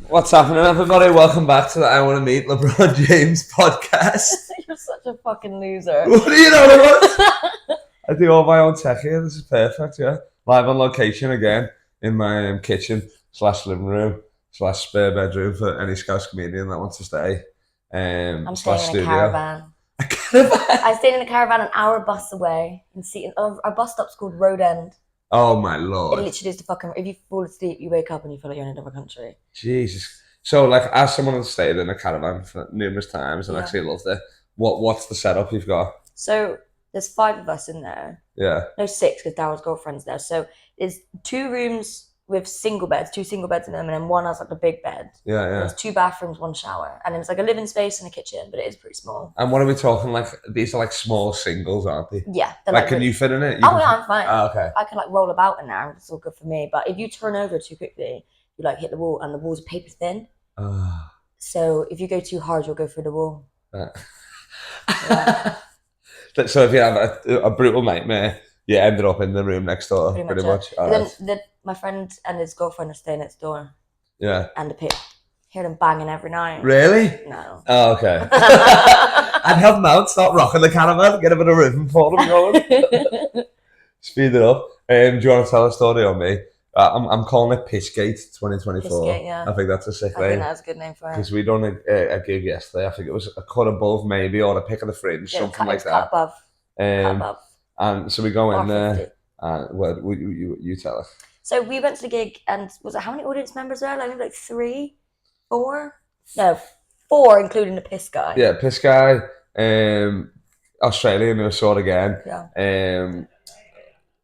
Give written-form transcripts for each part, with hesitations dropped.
What's happening, everybody? Welcome back to the I Want to Meet LeBron James podcast. You're such a fucking loser. What do you know what? I do all my own tech here. This is perfect, yeah. Live on location again in my kitchen / living room / spare bedroom for any Scouse comedian that wants to stay. I'm / staying in a studio. caravan. A caravan? I stayed in a caravan an hour bus away in Seaton. Our bus stop's called Road End. Oh my It lord. literally is the fucking. If you fall asleep, you wake up and you feel like you're in a different country. Jesus. So, like, as someone who's stayed in a caravan for numerous times and Yeah. actually loved it, what's the setup you've got? So there's 5 of us in there. Yeah. No, 6 because Daryl's girlfriend's there. So there's 2 rooms with single beds, 2 single beds in them, and then one has like a big bed. Yeah, And yeah. there's 2 bathrooms, 1 shower, and it's like a living space and a kitchen, but it is pretty small. And what are we talking, like, these are like small singles, aren't they? Yeah. They're Like, can really- you fit in it? Oh yeah, I'm fine. Oh, okay. I can like roll about in there. It's all good for me. But if you turn over too quickly, you like hit the wall, and the walls are paper thin. So if you go too hard, you'll go through the wall. Yeah. So if you have a brutal nightmare, you ended up in the room next door, pretty much. But then my friend and his girlfriend are staying next door, Yeah. and hear them banging every night. Really? No. Oh, okay. I'd help them out, start rocking the caravan, get a bit of rhythm for them going. Speed it up. Do you want to tell a story on me? I'm calling it Pissgate 2024. Pissgate, yeah. I think that's a sick I think name. that's a good name for it. Because we done a gig yesterday. I think it was a cut above, maybe, or a pick of the fringe, Yeah, something like cut that. above. Cut above. And so we go in there. 50. Well, you tell us. So we went to the gig, and was it how many audience members there? Like maybe like 3, 4? No, 4, including the piss guy. Yeah, piss guy. Australian who I saw it again. Yeah.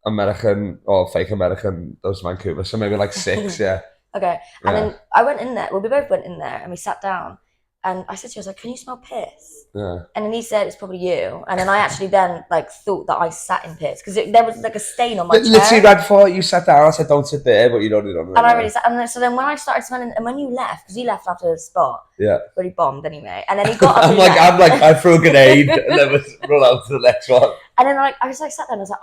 American or fake American, those Vancouver. So maybe like 6, yeah. Okay. And then I went in there. Well, we both went in there and we sat down. And I said to you, I was like, can you smell piss? Yeah. And then he said, it's probably you. And then I actually then like thought that I sat in piss because there was like a stain on my chair. Literally right before you sat down, I said, don't sit there, but you'd already done it. And I really sat. And then, so then when I started smelling, and when you left, because he left after the spot. Yeah. But he bombed anyway. And then he got up. I threw a grenade and then was run out to the next one. And then I was like sat there and I was like,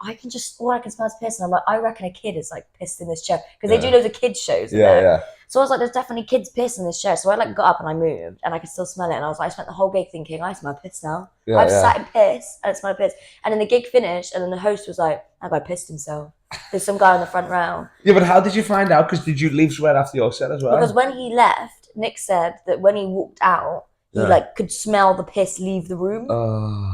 all I can smell is piss. And I'm like, I reckon a kid is like pissed in this chair. Because they do loads of kids shows. Yeah. So I was like, there's definitely kids piss in this chair. So I like got up and I moved and I could still smell it. And I was like, I spent the whole gig thinking, I smell piss now. I've sat in piss and I smell piss. And then the gig finished and then the host was like, that guy pissed himself. There's some guy in the front row. Yeah, but how did you find out? Because did you leave straight after your set as well? Because when he left, Nick said that when he walked out, he like could smell the piss leave the room.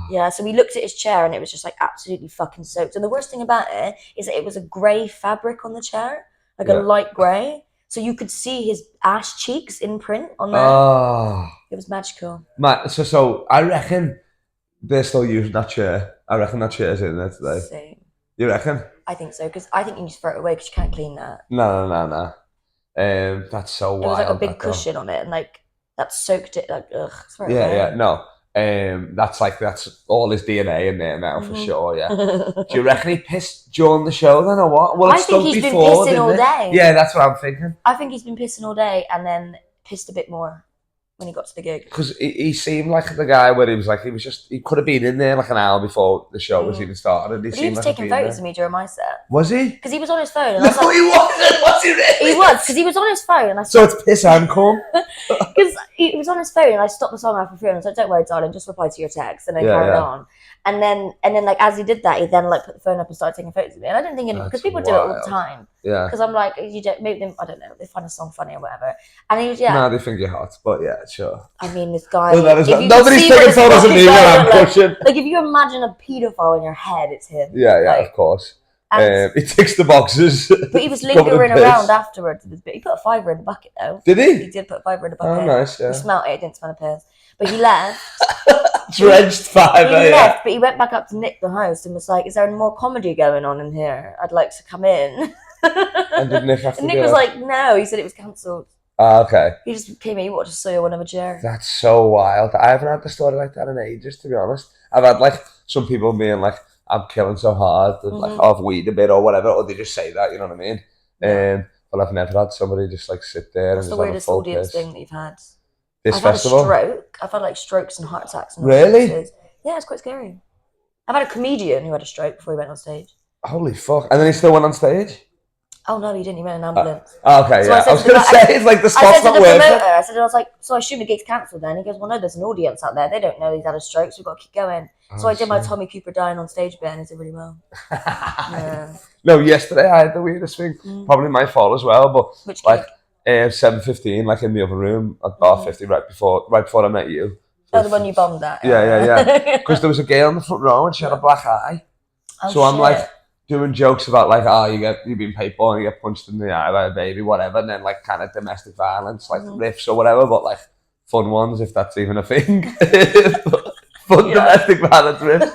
Yeah, so we looked at his chair and it was just like absolutely fucking soaked. And the worst thing about it is that it was a grey fabric on the chair, like a light grey. So you could see his ass cheeks in print on there. It was magical. So I reckon they're still using that chair. I reckon that chair's in there today. Same. You reckon? I think so, because I think you just throw it away because you can't clean that. No. That's so wild. It was like a big cushion on it and like that soaked it like ugh. No. That's all his DNA in there now for sure. Yeah. Do you reckon he pissed during the show then or what? Well, I think he's been pissing all day. Yeah, that's what I'm thinking. I think he's been pissing all day and then pissed a bit more when he got to the gig. Because he seemed like the guy where he could have been in there like an hour before the show was even started. But he was taking photos of me during my set. Was he? Because he was on his phone. And No, he wasn't. Was he really? He was, because he was on his phone. And I So it's piss and cum? Because he was on his phone and I stopped the song after 3 and I was like, don't worry, darling, just reply to your text. And then carried on. And then like as he did that, he then like put the phone up and started taking photos of me. And I didn't think because people do it all the time. Yeah. Because I'm like, maybe them, I don't know, they find a song funny or whatever. And he was No, they think you're hot, but yeah, sure. I mean, this guy. Nobody's taking photos of me when I'm pushing. Like if you imagine a paedophile in your head, it's him. Yeah, of course. He ticks the boxes. But he was lingering around afterwards. He put a $5 in the bucket though. Did he? He did put a $5 in the bucket. Oh, nice. Yeah. He smelt it. It didn't smell a piss. But he left. Drenched $5. He left, but he went back up to Nick, the host, and was like, "Is there more comedy going on in here? I'd like to come in." And did Nick have to? And Nick was like, "No." He said it was cancelled. Okay. He just came in. He watched a soil on a chair. That's so wild. I haven't had the story like that in ages, to be honest. I've had like some people being like, "I'm killing so hard," and like I've weed a bit or whatever, or they just say that. You know what I mean? But I've never had somebody just like sit there. What's and the just weirdest have a audience piss. thing that you've had? This I've festival? had a stroke. I've had like strokes and heart attacks. And really? Yeah, it's quite scary. I've had a comedian who had a stroke before he went on stage. Holy fuck! And then he still went on stage? Oh no, he didn't. He went in an ambulance. Okay, So yeah. I was going to say, it's like the spot's not working. I was like, so I assume the gig's cancelled then. He goes, well, no, there's an audience out there. They don't know he's had a stroke, so we've got to keep going. So I did my Tommy Cooper dying on stage bit, and he did really well. Yeah. No, yesterday I had the weirdest thing. Probably my fault as well, but which like 7:15, like in the other room at bar 50, right before I met you. Oh, the one you bombed at. Yeah. Because there was a girl in the front row and she had a black eye. Oh, so I'm like doing jokes about like, you've been paid for and you get punched in the eye by a baby, whatever, and then like kind of domestic violence, like riffs or whatever, but like fun ones if that's even a thing. Fun domestic violence riffs.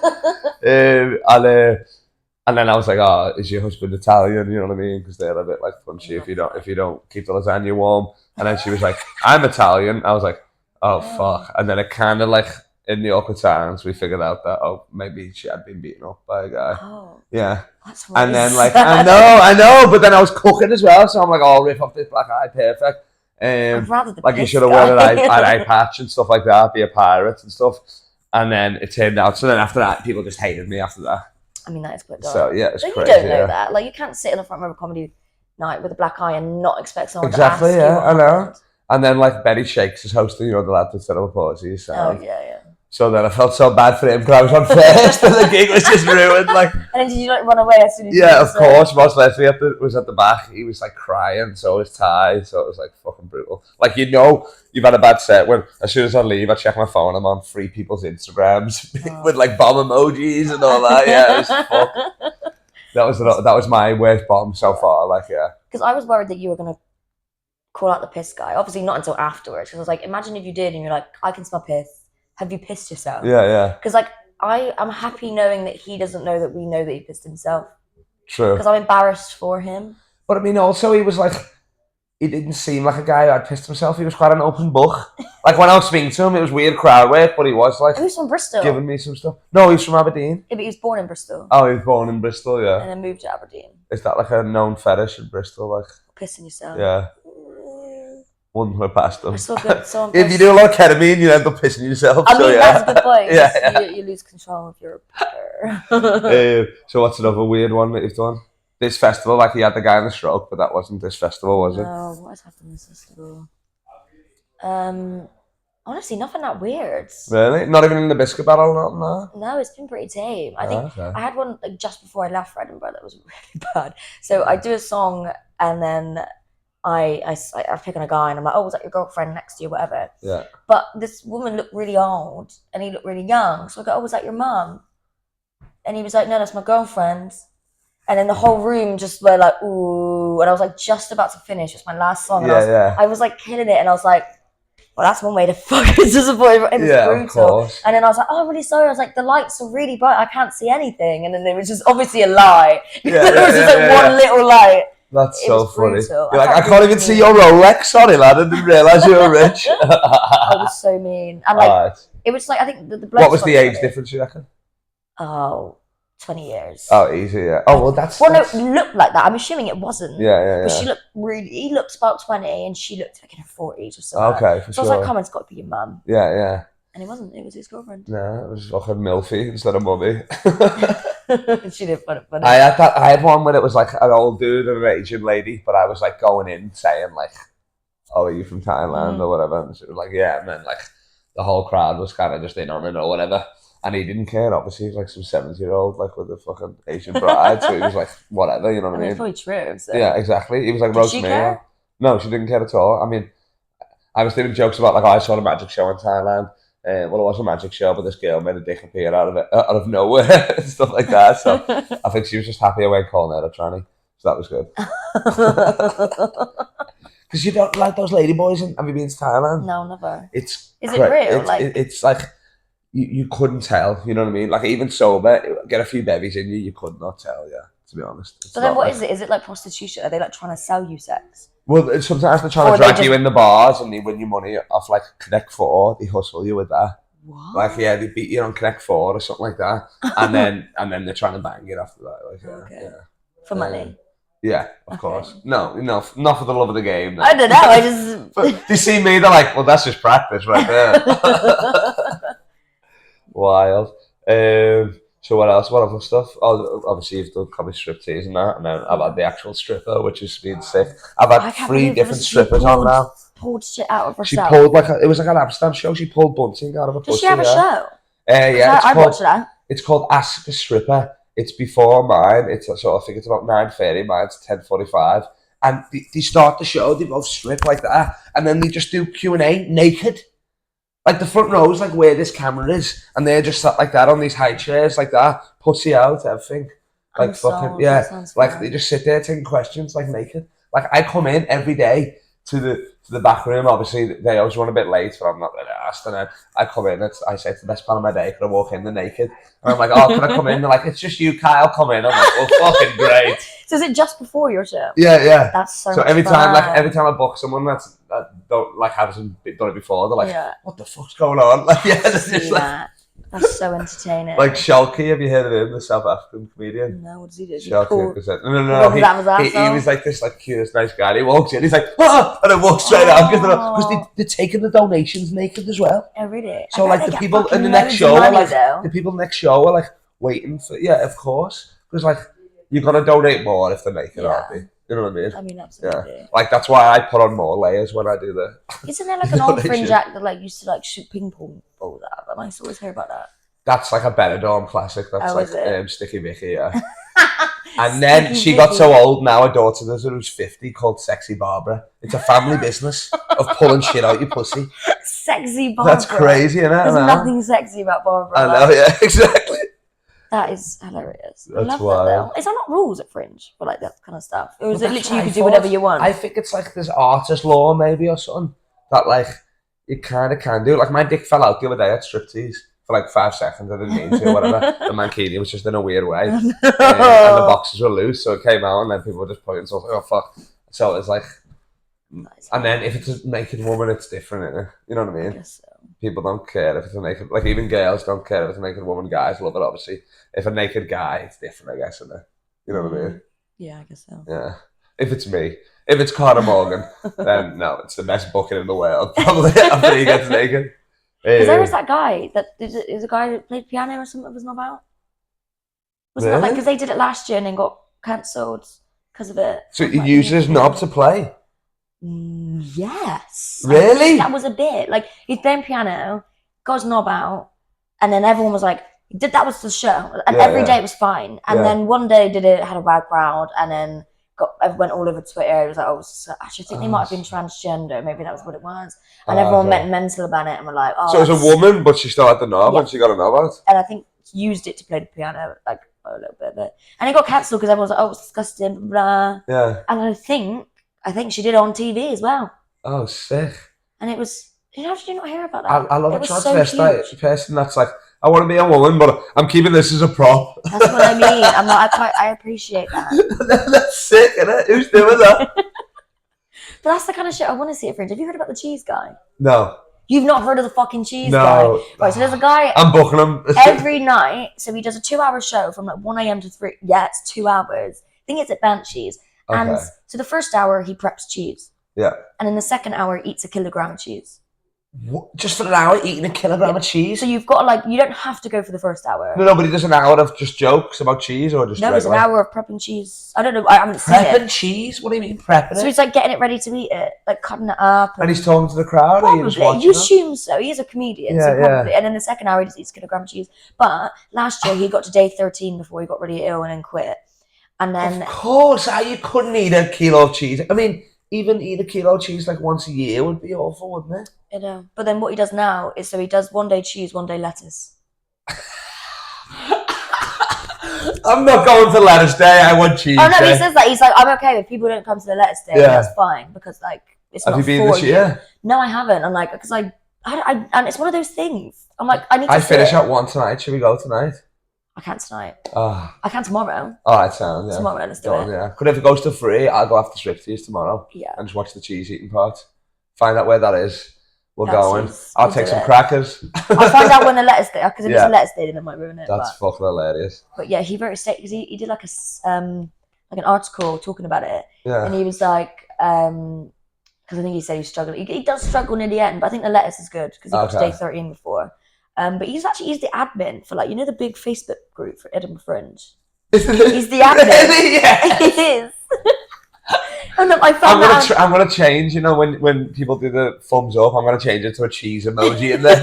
And then I was like, is your husband Italian? You know what I mean? Because they're a bit like punchy if you don't keep the lasagna warm. And then she was like, I'm Italian. I was like, oh fuck. And then it kind of like in the awkward silence we figured out that maybe she had been beaten up by a guy. Oh, yeah. That's really and then like sad. I know, but then I was cooking as well, so I'm like, I'll rip off this black eye, perfect. I'd rather the like you should have worn an eye patch and stuff like that, be a pirate and stuff. And then it turned out. So then after that, people just hated me after that. I mean, that is quite dark. So yeah, it's crazy. You don't know that. Like, you can't sit in the front row of a comedy night with a black eye and not expect someone to ask you what I know. happened. And then like Betty Shakes is hosting, the lad that set up a party. So. Oh yeah. So then I felt so bad for him because I was on first and the gig was just ruined. Like, and then did you like run away as soon as you of course. Ross Leslie was at the back. He was like crying, so was Ty. So it was like fucking brutal. Like, you've had a bad set when as soon as I leave, I check my phone. I'm on 3 people's Instagrams with like bomb emojis and all that. Yeah, it was fuck. That was my worst bomb so far. Like, yeah. Because I was worried that you were gonna call out the piss guy. Obviously not until afterwards. Because I was like, imagine if you did and you're like, I can smell piss. Have you pissed yourself? Yeah. Because like I'm happy knowing that he doesn't know that we know that he pissed himself. True. Because I'm embarrassed for him. But I mean, also he was like, he didn't seem like a guy who had pissed himself. He was quite an open book. Like when I was speaking to him, it was weird crowd work, but he was like, he was from Bristol. Giving me some stuff. No, he's from Aberdeen. Yeah, but he was born in Bristol. Oh, he was born in Bristol, yeah. And then moved to Aberdeen. Is that like a known fetish in Bristol? Like pissing yourself. Yeah. Wouldn't put past them. I saw good. If you do a lot of ketamine, you end up pissing yourself. I mean, that's a good point. Yeah. You lose control of your power. So what's another weird one that you've done? This festival, like you had the guy in the stroke, but that wasn't this festival, was it? No, what has happened this festival? Honestly, nothing that weird. Really? Not even in the biscuit battle, no? No, it's been pretty tame. I think okay. I had one like just before I left for Edinburgh that was really bad. So I do a song and then I pick on a guy and I'm like, oh, was that your girlfriend next to you, whatever. Yeah. But this woman looked really old and he looked really young. So I go, oh, was that your mum? And he was like, no, that's my girlfriend. And then the whole room just were like, ooh. And I was like, just about to finish. It's my last song. And I was like killing it. And I was like, well, that's one way to fucking disappoint. It was brutal. Of course. And then I was like, oh, I'm really sorry. I was like, the lights are really bright. I can't see anything. And then there was just obviously a lie. There was just one little light. That's so funny. Brutal. You're like, I can't even see your Rolex. Sorry, lad. I didn't realise you were rich. I was so mean. And like, it was like, I think the bloke. What was the age difference, you reckon? Oh, 20 years. Oh, easy, yeah. Oh, well, that's... Well, no, it looked like that. I'm assuming it wasn't. Yeah. But he looked about 20 and she looked like in her 40s or something. Okay, for sure. So I was like, come on, it's got to be your mum. Yeah. And it wasn't. It was his girlfriend. No, it was fucking Milfy instead of mummy. She didn't find it funny. I had one where it was like an old dude and an Asian lady, but I was like going in saying like, oh, are you from Thailand or whatever? And she was like, yeah. And then like the whole crowd was kind of just in on it or whatever. And he didn't care, obviously. He was like some 70-year-old, like with a fucking Asian bride. So he was like, whatever, you know what I mean? It's probably true. So. Yeah, exactly. He was like, Did she care? No, she didn't care at all. I mean, I was doing jokes about like, I saw a magic show in Thailand. Well, it was a magic show, but this girl made a dick appear out of nowhere and stuff like that. So I think she was just happy I went calling her a tranny. So that was good. Because you don't like those ladyboys. Have you been to Thailand? No, never. Is it real? It's like you couldn't tell. You know what I mean? Like even sober, get a few bevies in you, you could not tell. Yeah, to be honest. So then, what is it? Is it like prostitution? Are they like trying to sell you sex? Well, sometimes they're trying to drag you in the bars and they win your money off like Connect 4. They hustle you with that. What? Like they beat you on Connect 4 or something like that, and then they're trying to bang it after that. Like, yeah. For money. Yeah, of course. No, not for the love of the game. No. I don't know. I just. But they see me, they're like, well, that's just practice right there. Wild. So what else? What other stuff? Oh, obviously you've done comedy striptease and that, and then I've had the actual stripper, which has been sick. I've had 3 different strippers on now. Pulled shit out of She herself. pulled it was like an Amsterdam show. She pulled bunting out of a pussy. Does she have a show? Yeah, I watched that. It's called Ask a Stripper. It's before mine. It's I think it's about 9:30. Mine's 10:45. And they start the show. They both strip like that, and then they just do Q&A naked. Like the front row is like where this camera is, and they're just sat like that on these high chairs like that, pussy out, everything. Like fucking yeah, like they just sit there taking questions like naked. Like I come in every day to the back room. Obviously they always run a bit late, but I'm not really asked. And then I come in. I say it's the best part of my day. Can I walk in the naked? And I'm like, oh, can I come in? They're like, it's just you, Kyle. Come in. I'm like, oh, fucking great. So is it just before your show? Yeah. That's so. So much every fun. time I book someone that don't like hasn't done it before, they're like, what the fuck's going on? Like, yeah, just like. That's so entertaining. Like Shalky, have you heard of him, the South African comedian? No, what does he do? Shalky, no. He was like this cutest, nice guy. He walks in, he's like, and then walks straight out because they're taking the donations naked as well. Oh really? So like the people in the next show are like waiting for of course, because like you're gonna donate more if they're naked, aren't they? You know what I mean? I mean, absolutely. Yeah. Like that's why I put on more layers when I do the. Isn't there like an old fringe act that like used to like shoot ping pong balls out? I used to always hear about that. That's like a Benidorm classic. That's Sticky Vicky, yeah. And then she Vicky got so old. Now her daughter does it, who's 50, called Sexy Barbara. It's a family business of pulling shit out your pussy. Sexy Barbara. That's crazy, isn't it? There's nothing sexy about Barbara. I know, yeah, exactly. That is hilarious. That's I love wild. that though. Is there not rules at Fringe for like that kind of stuff? Or is it literally you can do whatever you want? I think it's like there's artist law maybe or something that like you kind of can do. Like my dick fell out the other day at striptease for like 5 seconds. I didn't mean to or whatever. The mankini was just in a weird way. And the boxes were loose, so it came out and then people were just pointing. So I was like, oh fuck. So it's like, and then if it's a naked woman, it's different, isn't it? You know what I mean? I guess so. People don't care if it's a naked, like even girls don't care if it's a naked woman. Guys love it, obviously. If a naked guy, it's different, I guess, isn't it? You know what I mean? Yeah, I guess so. Yeah. If it's me, if it's Conor Morgan, then no, it's the best booking in the world. Probably after he gets naked. Because there was that guy that is a guy that played piano or something that was not out. Wasn't that like because they did it last year and then got cancelled because of it? So he uses his knob to play. Yes. Really? That was a bit like he's playing piano, got his knob out, and then everyone was like, that was the show, and every day it was fine. And then one day had a bad crowd, and then went all over Twitter. It was like, actually, I think they might have been transgender. Maybe that was what it was. And everyone went mental about it, and were like, so it was a woman, but she still had the knob, and she got a knob out. And I think used it to play the piano, like a little bit of it. And it got cancelled because everyone was like, it's disgusting, blah. Yeah. And I think she did it on TV as well. Oh, sick. And it was, how did you not hear about that? I love a transvestite person that's like, I want to be a woman, but I'm keeping this as a prop. That's what I mean. I appreciate that. That's sick, isn't it? Who's doing that? But that's the kind of shit I want to see at Fringe. Have you heard about the cheese guy? No. You've not heard of the fucking cheese guy? Right, so there's a guy. I'm booking him. Every night. So he does a 2-hour show from like 1 a.m. to 3. Yeah, it's 2 hours. I think it's at Banshees. Okay. And so the first hour, he preps cheese. Yeah. And in the second hour, he eats a kilogram of cheese. What? Just for an hour eating a kilogram of cheese? So you've got to you don't have to go for the first hour. No, but he does an hour of just jokes about cheese or just. No, it's an hour of prepping cheese. I don't know. I haven't seen it. Prepping cheese? What do you mean prepping it? So he's like getting it ready to eat it, like cutting it up. And he's talking to the crowd? Probably. Or you just watching You assume so. He is a comedian, so probably. And in the second hour, he just eats a kilogram of cheese. But last year, he got to day 13 before he got really ill and then quit. And then. Of course, you couldn't eat a kilo of cheese. I mean, even eat a kilo of cheese like once a year would be awful, wouldn't it? I know. But then what he does now is he does 1 day cheese, 1 day lettuce. I'm not going to lettuce day. I want cheese. Oh no, he says that. He's like, I'm okay if people don't come to the lettuce day. Yeah. That's fine because it's not. Have you been this year? No, I haven't. I'm like, because I and it's one of those things. I'm like, I need to. I finish at 1 tonight. Should we go tonight? I can't tonight. I can tomorrow. Oh, it sounds, yeah. Tomorrow, let's do it. Yeah. But if it goes to 3, I'll go after striptease tomorrow. Yeah. And just watch the cheese eating part. Find out where that is. We're going. I'll take some crackers. I'll find out when the lettuce day, because if it's a lettuce day, then it might ruin it. That's fucking hilarious. But yeah, he wrote a statement because he did like an article talking about it. Yeah. And he was like, because I think he said he was struggling. He does struggle near the end, but I think the lettuce is good because he got to day 13 before. But he's the admin for like, you know, the big Facebook group for Edinburgh Fringe. He's the admin. Really? Yeah. He is. And I found I'm gonna change. You know, when people do the thumbs up, I'm gonna change it to a cheese emoji in there,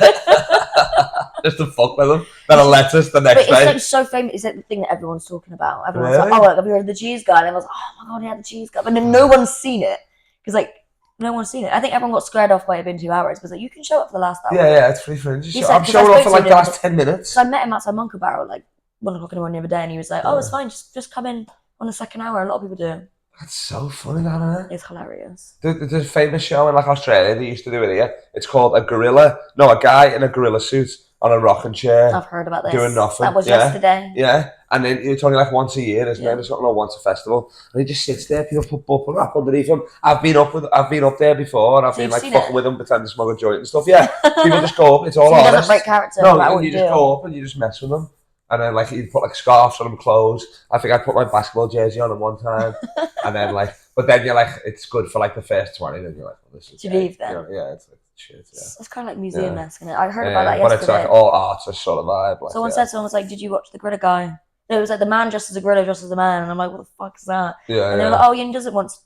just to fuck with them. Then I'll let us the next day. It's like so famous. It's like the thing that everyone's talking about. Everyone's Really? like, "Oh, have you heard of the cheese guy?" And I was like, "Oh my god, he had the cheese guy," but then no one's seen it because like no one's seen it. I think everyone got scared off by it being 2 hours because like you can show up for the last hour. Yeah, it's free Fringe. He I'm said- showing because I up for spoke like to the him last 10 minutes. So I met him outside Monka Barrel like 1 o'clock in the morning the other day, and he was like, "Oh, it's fine. Just come in on the second hour. A lot of people do." That's so funny, that, isn't it? It's hilarious. There's a famous show in like Australia. They used to do it here. It's called a guy in a gorilla suit on a rocking chair. I've heard about this. Doing nothing. That was yesterday. Yeah, and then it's only like once a year, isn't Yeah. it? It's not once a festival, and he just sits there. People put bubble wrap underneath him. I've been up there before, and I've So been you've like seen fucking it? with him, pretend to smoke a joint and stuff. Yeah, people just go up. It's all So he doesn't honest. break character. No, no matter and what you you just do. go up and you just mess with them. And then like he'd put like scarves on them, clothes. I think I put my basketball jersey on him one time, and then like, but then you're like, it's good for like the first 20. Then you're like, well, this is. To leave then. You know, yeah, it's like shit. Yeah. It's kind of like museum-esque, isn't it? I heard about that But yesterday. it's like all arts sort of vibe. Like, Someone was like, "Did you watch the gorilla guy?" No, it was like the man dressed as a gorilla, dressed as a man, and I'm like, "What the fuck is that?" Yeah, and they were like, "Oh, Ian does it once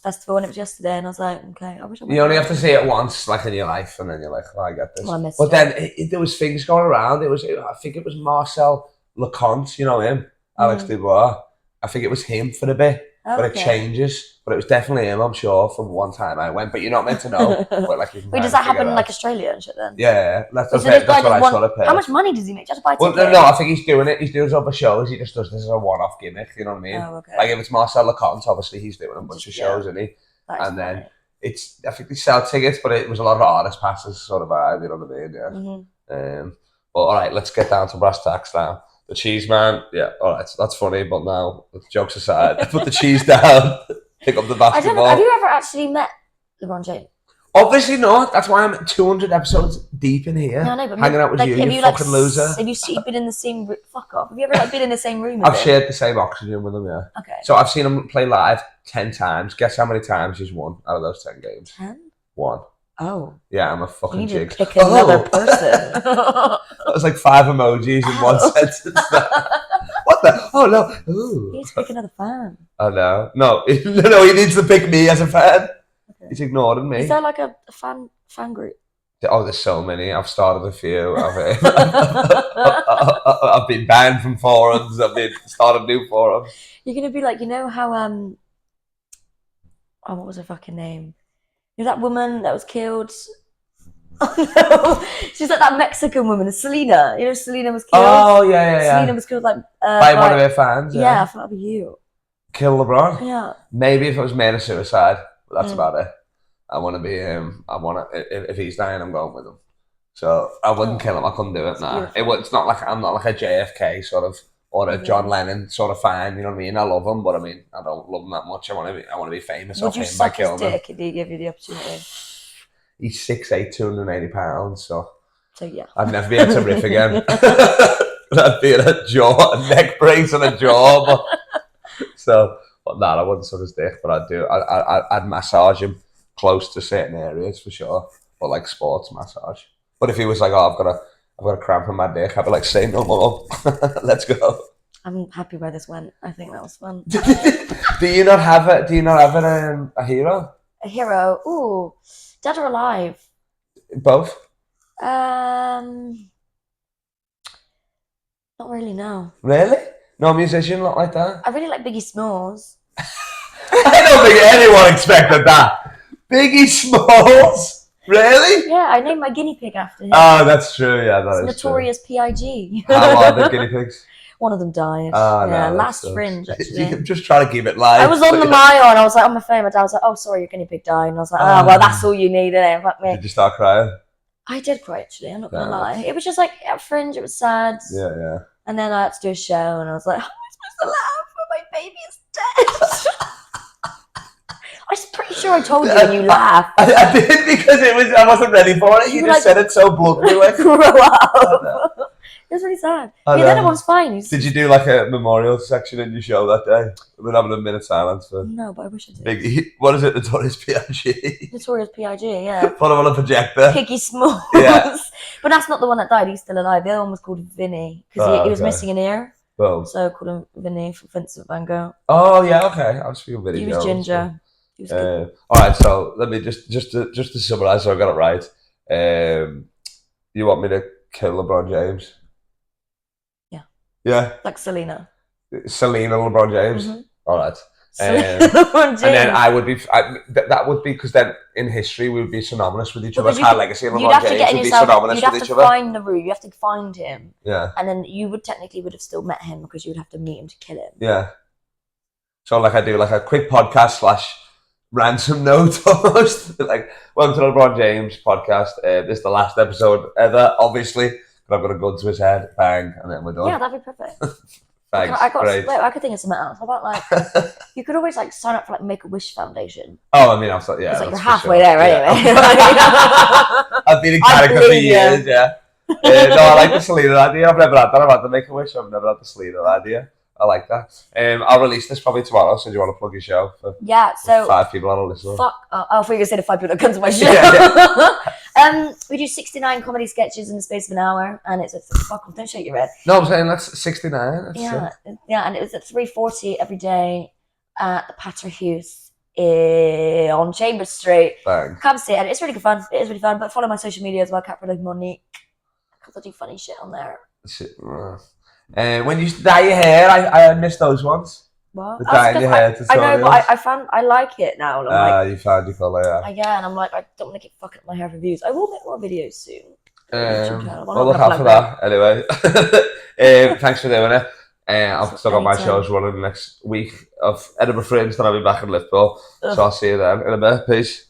festival, and it was yesterday." And I was like, "Okay, I wish I." You only have to see it once, like in your life, and then you're like, "Oh, I get this." Well, I missed but it. then there was things going around. I think it was Marcel Leconte, you know him, Alex Dubois. I think it was him for a bit, but it changes. But it was definitely him, I'm sure, from one time I went. But you're not meant to know. But like, you can Wait, does that happen in like Australia and shit then? Yeah, that's So what this guy I does sort of heard. How much money does he make? Just buy Well, tickets? no, I think he's doing it. He's doing other shows. He just does this as a one-off gimmick. You know what I mean? Oh, okay. Like if it's Marcel Leconte, obviously he's doing a bunch of shows, isn't he? That's and then funny. I think they sell tickets, but it was a lot of artist passes sort of vibe. You know what I mean? Yeah. Mm-hmm. But all right, let's get down to brass tacks now. The cheese man, yeah, all right, that's funny. But now, jokes aside, put the cheese down, pick up the basketball. Have you ever actually met LeBron James? Obviously not. That's why I'm 200 episodes deep in here, No, but hanging out with like, you fucking loser. Have you been in the same room? Fuck off. Have you ever like, been in the same room? I've shared the same oxygen with him, yeah. Okay. So I've seen him play live 10 times. Guess how many times he's won out of those 10 games? 10? 1. Oh. Yeah, I'm a You fucking need jig. to pick another person. That was like 5 emojis in one sentence. What the? Oh no. Ooh. You need to pick another fan. Oh no. No, he needs to pick me as a fan. Okay. He's ignoring me. Is there like a fan group? Oh, there's so many. I've started a few. I've been banned from forums. I've started new forums. You're gonna be like, you know how oh, what was her fucking name? You know that woman that was killed? Oh no, she's like that Mexican woman, Selina. You know, Selina was killed. Oh yeah. Selina was killed like by one of her fans. Yeah, I thought that'd be you. Kill LeBron. Yeah. Maybe if it was made of suicide, but that's about it. I want to be him. If he's dying, I'm going with him. So I wouldn't kill him. I couldn't do it. Nah, it's not like I'm not like a JFK sort of or a John Lennon sort of fan. You know what I mean? I love him, but I mean, I don't love him that much. I want to be famous. Would you suck his dick if he gave you the opportunity? He's 6'8", 280 pounds. So yeah, I'd never be able to riff again. I'd be in a neck brace and a jaw. But I wouldn't suck his dick. But I'd do. I'd massage him close to certain areas for sure, or like sports massage. But if he was like, "Oh, I've got a cramp in my dick," I'd be like, "Say no more, let's go." I'm happy where this went. I think that was fun. Do you not have a hero? A hero? Ooh, dead or alive? Both. Not really. No. Really? No musician, not like that. I really like Biggie Smalls. I don't think anyone expected that. Biggie Smalls? Really? Yeah, I named my guinea pig after him. Oh, that's true. Yeah, that it's is Notorious true. P.I.G. How are the guinea pigs? One of them died. Oh, yeah, no, last sucks. Fringe, actually. I'm just trying to keep it live. I was on the mile and I was like, on my phone, my dad was like, "Oh, sorry, your guinea pig died." And I was like, "Oh, well, that's all you need, innit? Fuck me." Did you start crying? I did cry, actually. I'm not going to lie. It was just like, at Fringe, it was sad. Yeah. And then I had to do a show and I was like, how am I supposed to laugh when my baby is dead? I'm pretty sure I told you when you laughed. I did because I wasn't ready for it. You just said it so bluntly. Like, grow up. It was really sad. The other one's fine. Did you do like a memorial section in your show that day? We're having a minute silence for. No, but I wish I did. What is it? Notorious P.I.G. Notorious P.I.G. Yeah. Put him on a projector. Piggy Smalls. Yeah. But that's not the one that died. He's still alive. The other one was called Vinny because he was missing an ear. Boom. So I called him Vinny from Vincent van Gogh. Oh yeah, okay. I was feeling Vinny. He was ginger. He was good. All right, so let me just to summarize, so I got it right. You want me to kill LeBron James? Yeah. Yeah. Like Selina. Selina, LeBron James. Mm-hmm. All right. LeBron James. And then I would be. That would be because then in history we would be synonymous with each other. Our legacy and LeBron James would be synonymous with each other. You'd have to find the route. You have to find him. Yeah. And then you would have still met him because you would have to meet him to kill him. Yeah. So like I do like a quick podcast / ransom note almost. Like, welcome to the LeBron James podcast. This is the last episode ever, obviously. But I've got a gun to his head, bang, and then we're done. Yeah, that'd be perfect. Thanks. I could think of something else. How about like you could always like sign up for like Make-A-Wish Foundation. Oh, I mean, I've thought, yeah. It's like you're halfway there anyway. I've been a character for years, yeah. No, I like the Selina idea. I've never had that. I've had the Make-A-Wish. I've never had the Selina idea. I like that. I'll release this probably tomorrow. So do you want to plug your show? So 5 people on a listen. Fuck. I thought you were going to say the 5 people that come to my show. We do 69 comedy sketches in the space of an hour, and it's at don't shake your head. No, I'm saying that's 69. That's and it was at 3:40 every day at the Pater House on Chambers Street. Bang. Come see it. It's really good fun. It is really fun. But follow my social media as well, Capriella Monique, because I do funny shit on there. When you dye your hair, I miss those ones. What? The dyeing your hair tutorials. I know, but I like it now. You found your colour, yeah. Yeah, and I'm like, I don't want to keep fucking up my hair for views. I will make more videos soon. Well, look out for that. Anyway, thanks for doing it. I've still got my shows running next week of Edinburgh Fringe, then I'll be back in Liverpool. So I'll see you then in a bit. Peace.